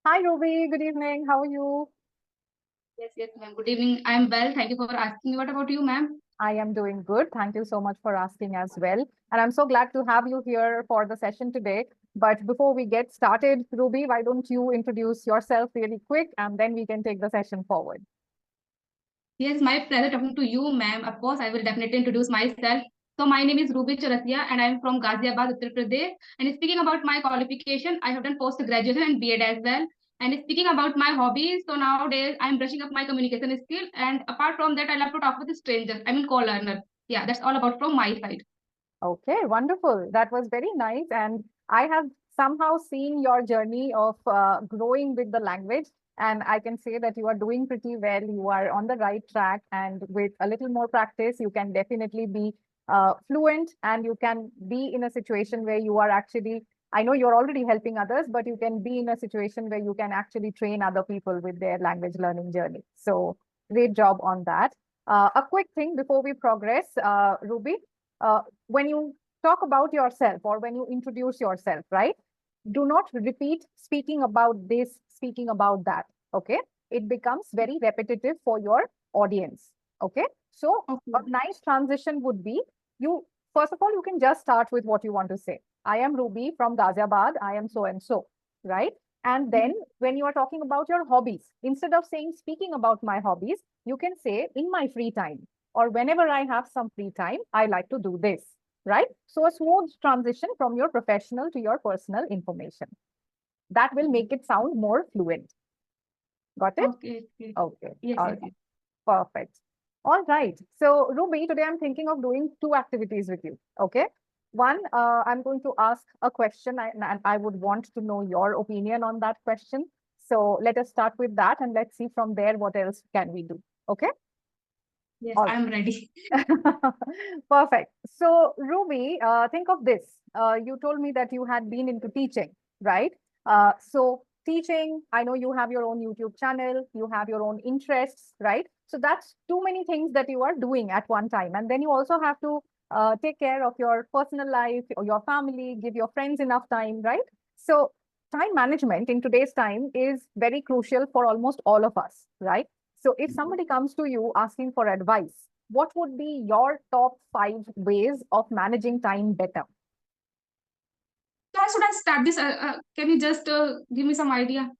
Hi, Ruby. Good evening. How are you? Yes, ma'am. Good evening. I'm well. Thank you for asking. What about you, ma'am? I am doing good. Thank you so much for asking as well. And I'm so glad to have you here for the session today. But before we get started, Ruby, why don't you introduce yourself really quick and then we can take the session forward. Yes, my pleasure talking to you, ma'am. Of course, I will definitely introduce myself. So my name is Ruby Chaurasia and I'm from Ghaziabad, Uttar Pradesh. And speaking about my qualification, I have done post-graduation and B.Ed as well. And speaking about my hobbies, so nowadays I'm brushing up my communication skill. And apart from that, I love to talk with strangers. I mean, co-learner. Yeah, that's all about from my side. Okay, wonderful. That was very nice. And I have somehow seen your journey of growing with the language. And I can say that you are doing pretty well. You are on the right track. And with a little more practice, you can definitely be fluent and you can be in a situation where you are actually, I know you're already helping others, but you can be in a situation where you can actually train other people with their language learning journey. So great job on that. A quick thing before we progress, Ruby. When you talk about yourself or when you introduce yourself, right? Do not repeat speaking about this, speaking about that. Okay. It becomes very repetitive for your audience. Okay. So a Okay. nice transition would be you, first of all, you can just start with what you want to say. I am Ruby from Ghaziabad. I am so and so, right? And then when you are talking about your hobbies, instead of saying speaking about my hobbies, you can say in my free time or whenever I have some free time, I like to do this, right? So a smooth transition from your professional to your personal information. That will make it sound more fluent. Got it? Okay. Okay. Yes, All yes, right. yes. Perfect. All right. So Ruby, today I'm thinking of doing two activities with you. Okay. One, I'm going to ask a question and I would want to know your opinion on that question. So let us start with that and let's see from there what else can we do. Okay. Yes, All I'm ready. Perfect. So, Ruby, think of this. You told me that you had been into teaching, right? So, teaching, I know you have your own YouTube channel, you have your own interests, right? So, that's too many things that you are doing at one time. And then you also have to take care of your personal life or your family, give your friends enough time, right? So, time management in today's time is very crucial for almost all of us, right? So, if somebody comes to you asking for advice, what would be your top 5 ways of managing time better? So how should I start this? Can you just give me some idea?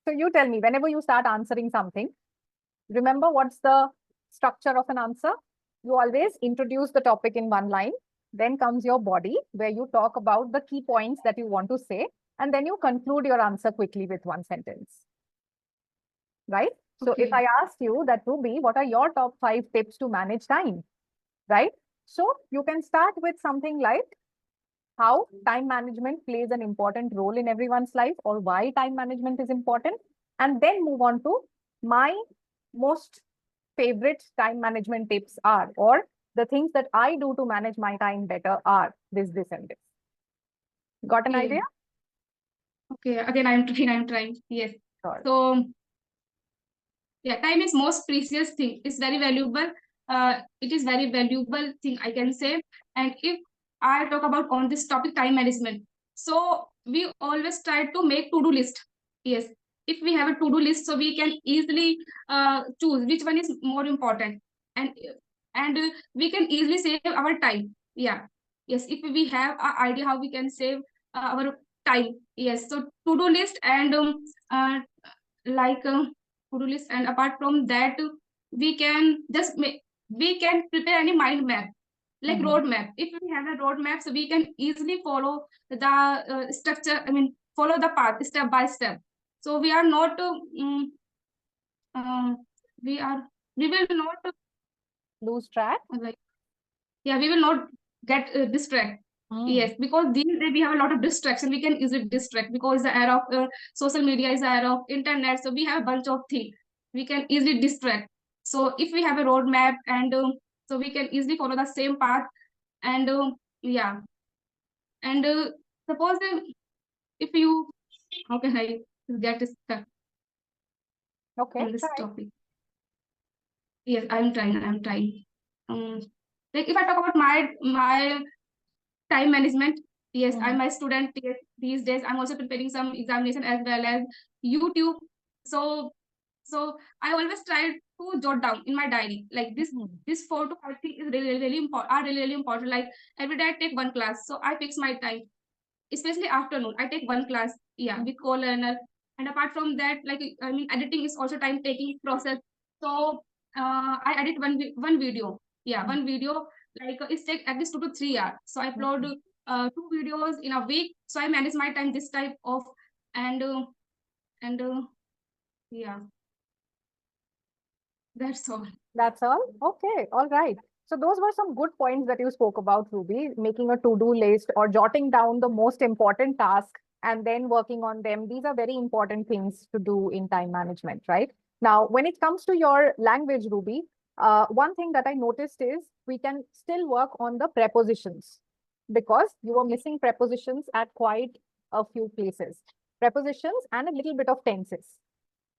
So you tell me, whenever you start answering something, remember what's the structure of an answer? You always introduce the topic in one line, then comes your body, where you talk about the key points that you want to say, and then you conclude your answer quickly with one sentence, right? So if Okay. I ask you that, Ruby, what are your top 5 tips to manage time, right? So you can start with something like how time management plays an important role in everyone's life or why time management is important, and then move on to my most favorite time management tips are, or the things that I do to manage my time better are this, and this. Got an idea? Okay. Okay. Again, I'm trying. I'm trying. Yes. Sure. So yeah, time is most precious thing. It's very valuable. It is very valuable thing I can say. And if I talk about on this topic, time management. So we always try to make to-do list. Yes. If we have a to-do list, so we can easily choose which one is more important, and we can easily save our time. Yeah. Yes. If we have an idea how we can save our time. Yes. So to-do list and like to-do list, and apart from that we can just make, we can prepare any mind map like Mhm. road map. If we have a road map, so we can easily follow the structure, I mean follow the path step by step. So we are not uh, we are we will not Lose track. like, yeah, we will not get distracted. Mm. Yes, because these days we have a lot of distraction. We can easily distract because the era of social media is the era of internet. So we have a bunch of things. We can easily distract. So if we have a roadmap, and so we can easily follow the same path. And yeah, and suppose if you, how can I get stuck Okay, in this try. topic? Yes, I'm trying. I'm trying. Um, like if I talk about my time management, yes, Mhm. I'm a student. Yes, these days I'm also preparing some examination as well as YouTube. So I always try to jot down in my diary like this 4 to 5 things is really important, are really important. Like every day I take one class, so I fix my time, especially afternoon. I take one class, yeah, with co-learner. And apart from that, like I mean, editing is also time taking process. So I edit one video, yeah, one video. Like it's take at least 2 to 3 hours. So I upload 2 videos in a week. So I manage my time this type of, and and yeah, that's all. That's all? Okay, all right. So those were some good points that you spoke about, Ruby, making a to-do list or jotting down the most important task and then working on them. These are very important things to do in time management, right? Now, when it comes to your language, Ruby, one thing that I noticed is we can still work on the prepositions because you were missing prepositions at quite a few places. Prepositions and a little bit of tenses.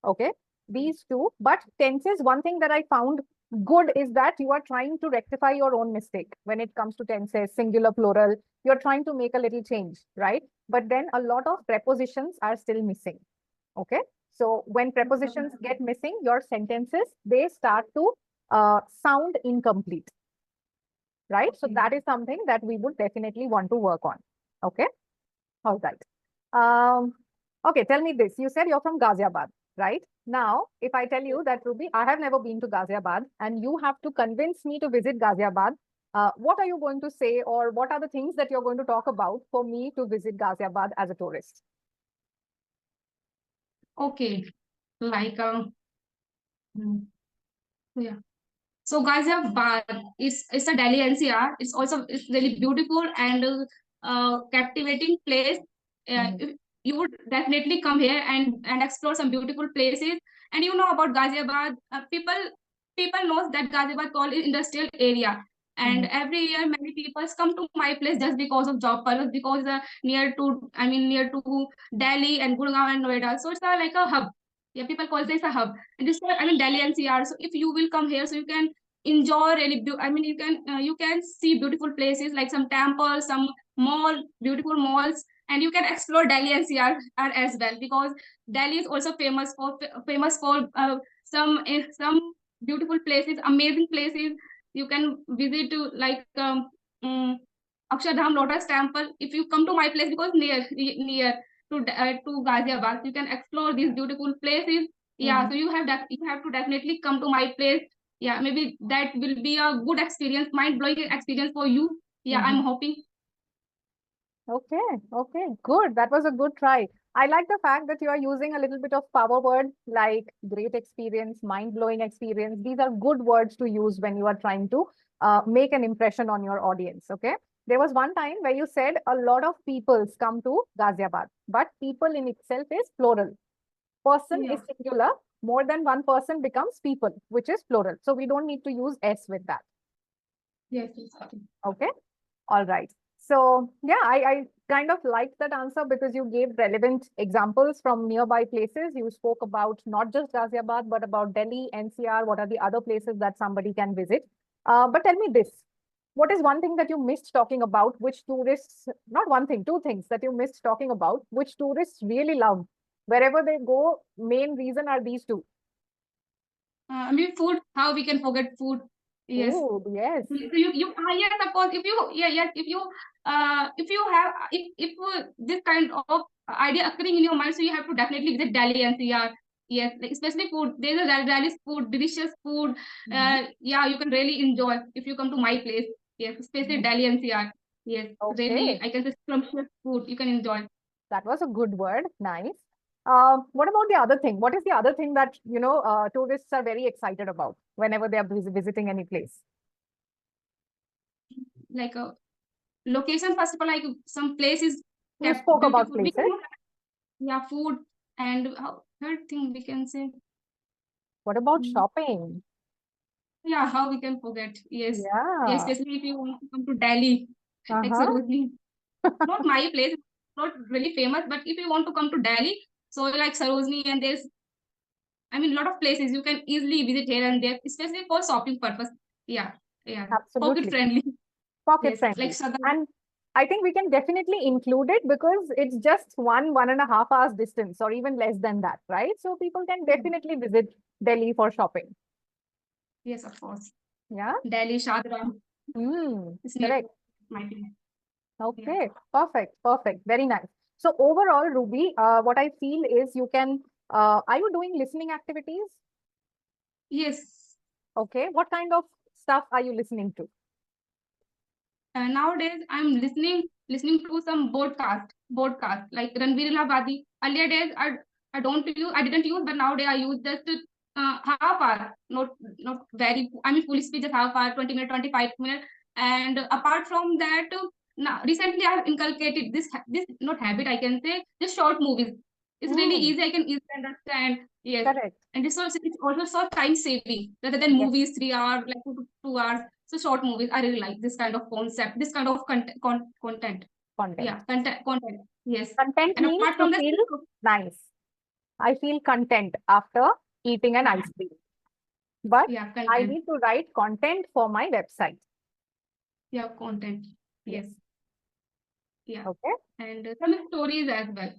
Okay, these two. But tenses, one thing that I found good is that you are trying to rectify your own mistake when it comes to tenses, singular, plural. You're trying to make a little change, right? But then a lot of prepositions are still missing. Okay, so when prepositions get missing, your sentences, they start to sound incomplete, right? So that is something that we would definitely want to work on. Okay, all right. Okay, tell me this. You said you're from Ghaziabad, right? Now, if I tell you that, Ruby, I have never been to Ghaziabad and you have to convince me to visit Ghaziabad, what are you going to say, or what are the things that you're going to talk about for me to visit Ghaziabad as a tourist? Okay, like yeah. So Ghaziabad is a Delhi NCR. It's really beautiful and captivating place. You would definitely come here and explore some beautiful places. And you know about Ghaziabad, people knows that Ghaziabad called industrial area. And every year many people come to my place just because of job purpose, because near to Delhi and Gurgaon and Noida. So it's like a hub. Yeah, people call this a hub. And this Delhi NCR. So if you will come here, so you can enjoy really you can see beautiful places like some temples, some beautiful malls, and you can explore Delhi NCR as well, because Delhi is also famous for some beautiful places, amazing places. You can visit to like Akshardham Lotus Temple if you come to my place, because near to Ghaziabad, you can explore these beautiful places. Yeah, so you have to definitely come to my place. Yeah, maybe that will be a good experience, mind-blowing experience for you. Yeah, I'm hoping. Okay, okay, good. That was a good try. I like the fact that you are using a little bit of power word like great experience, mind-blowing experience. These are good words to use when you are trying to make an impression on your audience. Okay. There was one time where you said a lot of peoples come to Ghaziabad, but people in itself is plural. Person is singular. More than one person becomes people, which is plural. So we don't need to use S with that. Yes. Okay. All right. So yeah, I kind of liked that answer because you gave relevant examples from nearby places. You spoke about not just Ghaziabad, but about Delhi, NCR. What are the other places that somebody can visit? But tell me this. What is one thing that you missed talking about, which tourists, not one thing, two things that you missed talking about, which tourists really love? Wherever they go, main reason are these two. Food. How we can forget food? Yes. Food, yes. So yes, of course, if you have this kind of idea occurring in your mind, so you have to definitely visit Delhi NCR. Yes, like especially food. There's a Delhi's food, delicious food. Yeah, you can really enjoy if you come to my place. Yes, especially Delhi NCR. Yes, really, Okay. I can say scrumptious food you can enjoy. That was a good word. Nice. What about the other thing? What is the other thing that, tourists are very excited about whenever they are visiting any place? Like a location, first of all, like some places You kept spoke about beautiful. places. Yeah, food, and third thing we can say. What about Mm, shopping? yeah, how we can forget? Yes, yeah, Yeah. especially if you want to come to Delhi, like Uh-huh. Sarojini. Not my place, not really famous, but if you want to come to Delhi, so like Sarojini, and there's, a lot of places you can easily visit here and there, especially for shopping purpose. Yeah, yeah, pocket Absolutely. friendly. Pocket Yes, like friendly. Shraddha. And I think we can definitely include it because it's just 1.5 hours distance or even less than that, right? So people can definitely visit Delhi for shopping. Yes, of course. Yeah. Delhi, Shadra. It's near Correct. my place. Yeah. Okay. Perfect. Perfect. Very nice. So overall, Ruby, what I feel is you can, are you doing listening activities? Yes. Okay. What kind of stuff are you listening to? Nowadays I'm listening to some broadcast like Ranveer Lavadi. Earlier days I didn't use, but nowadays I use just half hour, not very. I mean full speed, just half hour, 20 minutes, 25 minutes. And apart from that, now recently I have inculcated this not habit, I can say, just short movies. It's really Hmm. easy. I can easily understand. Yes. Correct. And it's also so time saving rather than Yes. movies 3 hours, like 2 hours. So short movies, I really like this kind of concept, this kind of content. Content. Yeah, content. Yes. Content And means apart to from that, feel nice. I feel content after eating an yeah, ice cream. But yeah, I content. need to write content for my website. Yeah, content. Yes. Yes. Yeah. Okay. And some stories as well.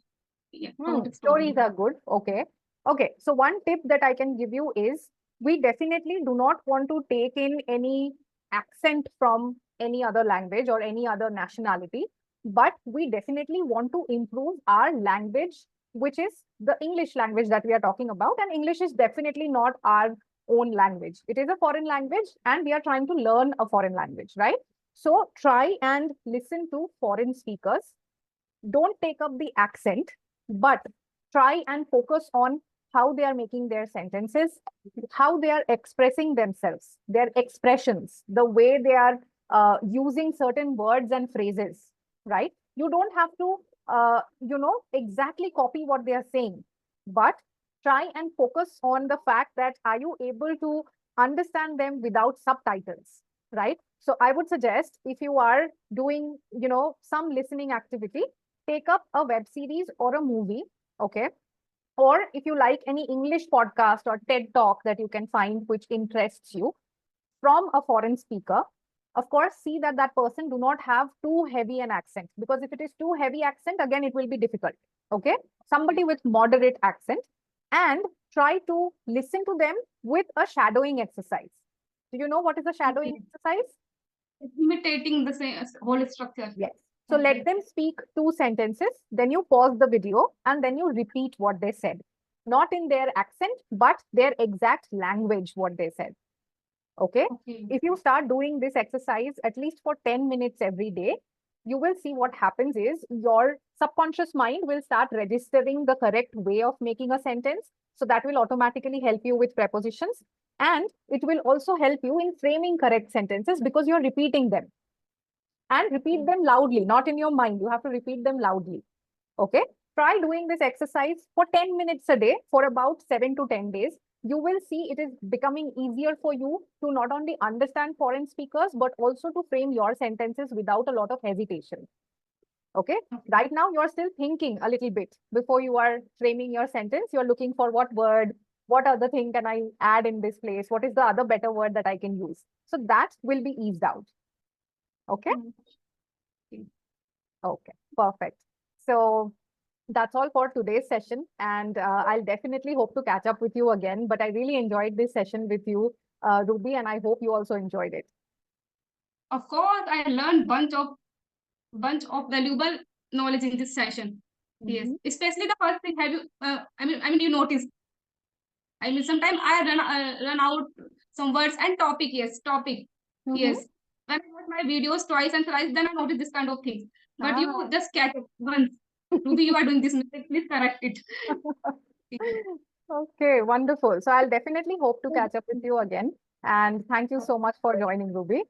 Yeah, about Stories stories. are good. Okay. Okay. So one tip that I can give you is we definitely do not want to take in any accent from any other language or any other nationality, but we definitely want to improve our language, which is the English language that we are talking about. And English is definitely not our own language. It is a foreign language, and we are trying to learn a foreign language, right? So try and listen to foreign speakers. Don't take up the accent, but try and focus on how they are making their sentences, how they are expressing themselves, their expressions, the way they are using certain words and phrases, right? You don't have to, exactly copy what they are saying, but try and focus on the fact that are you able to understand them without subtitles, right? So I would suggest if you are doing, some listening activity, take up a web series or a movie, okay? Or if you like any English podcast or TED talk that you can find which interests you from a foreign speaker, of course, see that that person do not have too heavy an accent, because if it is too heavy accent, again, it will be difficult, okay? Somebody with moderate accent, and try to listen to them with a shadowing exercise. Do you know what is a shadowing Okay. exercise? Imitating the same whole structure. Yes. So let them speak 2 sentences, then you pause the video and then you repeat what they said. Not in their accent, but their exact language, what they said. Okay. Okay. If you start doing this exercise at least for 10 minutes every day, you will see what happens is your subconscious mind will start registering the correct way of making a sentence. So that will automatically help you with prepositions. And it will also help you in framing correct sentences because you're repeating them, and repeat them loudly, not in your mind. You have to repeat them loudly. Okay. Try doing this exercise for 10 minutes a day for about 7 to 10 days. You will see it is becoming easier for you to not only understand foreign speakers, but also to frame your sentences without a lot of hesitation. Okay. Right now, you're still thinking a little bit before you are framing your sentence. You're looking for what word, what other thing can I add in this place? What is the other better word that I can use? So that will be eased out. Okay. Okay, perfect. So that's all for today's session. And I'll definitely hope to catch up with you again. But I really enjoyed this session with you, Ruby, and I hope you also enjoyed it. Of course, I learned bunch of valuable knowledge in this session. Yes, Mhm. especially the first thing. Have you? You notice. I mean, sometimes I run out some words and topic. Yes, topic. Mhm. Yes. When I watch my videos twice and thrice, then I notice this kind of things. But you Ah. just catch it once. Ruby, you are doing this mistake. Please correct it. Okay, wonderful. So I'll definitely hope to catch up with you again. And thank you so much for joining, Ruby.